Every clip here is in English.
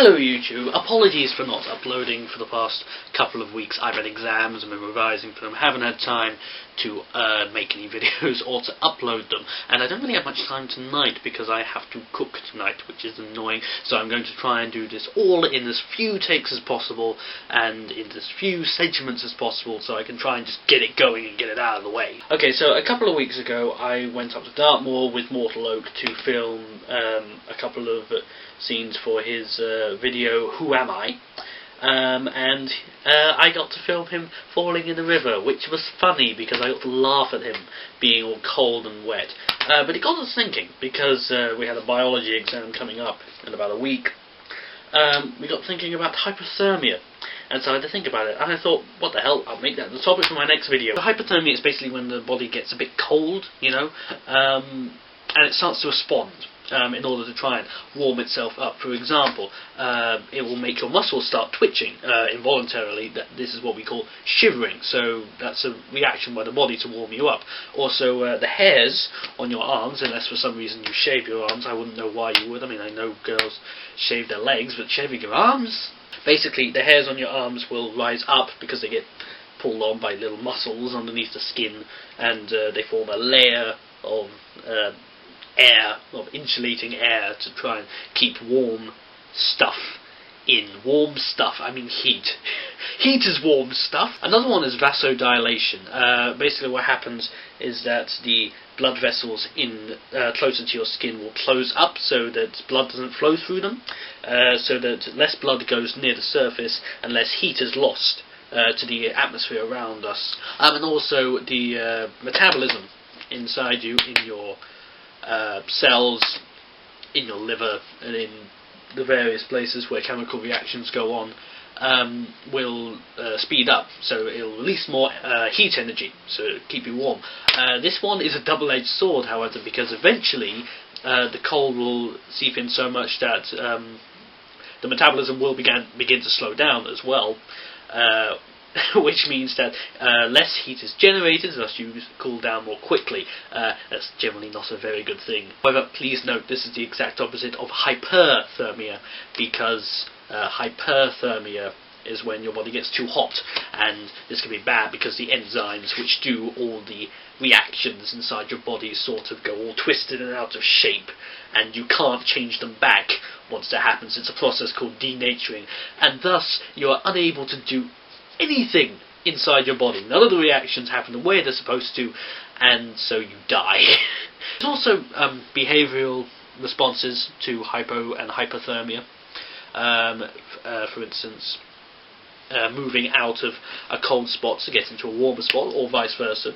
Hello YouTube, apologies for not uploading for the past couple of weeks. I've had exams and been revising for them, haven't had time to make any videos or to upload them, and I don't really have much time tonight because I have to cook tonight, which is annoying, so I'm going to try and do this all in as few takes as possible and in as few segments as possible so I can try and just get it going and get it out of the way. Okay, so a couple of weeks ago I went up to Dartmoor with Mortal Oak to film a couple of scenes for his video Who Am I? And I got to film him falling in the river, which was funny because I got to laugh at him being all cold and wet. But it got us thinking, because we had a biology exam coming up in about a week. We got thinking about hypothermia, and so I had to think about it, and I thought, what the hell, I'll make that the topic for my next video. Hypothermia is basically when the body gets a bit cold, you know, and it starts to respond. In order to try and warm itself up. For example, it will make your muscles start twitching involuntarily. This is what we call shivering, so that's a reaction by the body to warm you up. Also, the hairs on your arms, unless for some reason you shave your arms, I wouldn't know why you would. I mean, I know girls shave their legs, but shaving your arms? Basically, the hairs on your arms will rise up because they get pulled on by little muscles underneath the skin, and they form a layer of air, of insulating air, to try and keep warm stuff in. Warm stuff, I mean heat. Heat is warm stuff. Another one is vasodilation. Basically what happens is that the blood vessels in closer to your skin will close up so that blood doesn't flow through them, so that less blood goes near the surface and less heat is lost to the atmosphere around us. And also the metabolism inside you, in your cells, in your liver, and in the various places where chemical reactions go on, will speed up, so it'll release more heat energy, so it'll keep you warm. This one is a double-edged sword, however, because eventually the cold will seep in so much that the metabolism will begin to slow down as well, which means that less heat is generated, thus you cool down more quickly. That's generally not a very good thing. However, please note this is the exact opposite of hyperthermia, because hyperthermia is when your body gets too hot, and this can be bad because the enzymes which do all the reactions inside your body sort of go all twisted and out of shape, and you can't change them back once that happens. It's a process called denaturing, and thus you are unable to do anything inside your body. None of the reactions happen the way they're supposed to, and so you die. There's also behavioural responses to hypo and hypothermia. For instance, moving out of a cold spot to get into a warmer spot, or vice versa.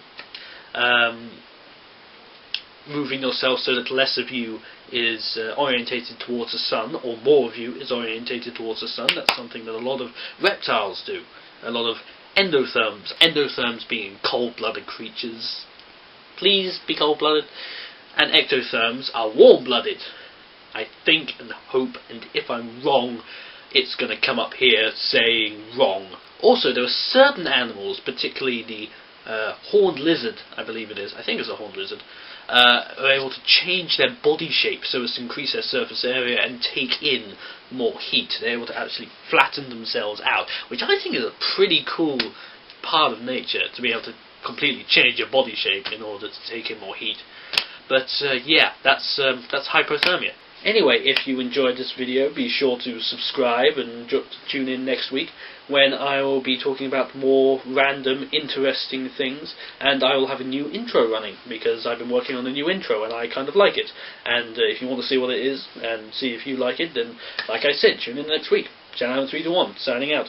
Moving yourself so that less of you is orientated towards the sun, or more of you is orientated towards the sun. That's something that a lot of reptiles do. A lot of endotherms being cold-blooded creatures. Please be cold-blooded. And ectotherms are warm-blooded. I think and hope, and if I'm wrong, it's going to come up here saying wrong. Also, there are certain animals, particularly the horned lizard, I believe it is, I think it's a horned lizard, are able to change their body shape so as to increase their surface area and take in more heat. They're able to actually flatten themselves out, which I think is a pretty cool part of nature, to be able to completely change your body shape in order to take in more heat. But yeah, that's hypothermia. Anyway, if you enjoyed this video, be sure to subscribe and tune in next week, when I will be talking about more random, interesting things, and I will have a new intro running, because I've been working on a new intro and I kind of like it. And if you want to see what it is, and see if you like it, then, like I said, tune in next week. Channel 321, signing out.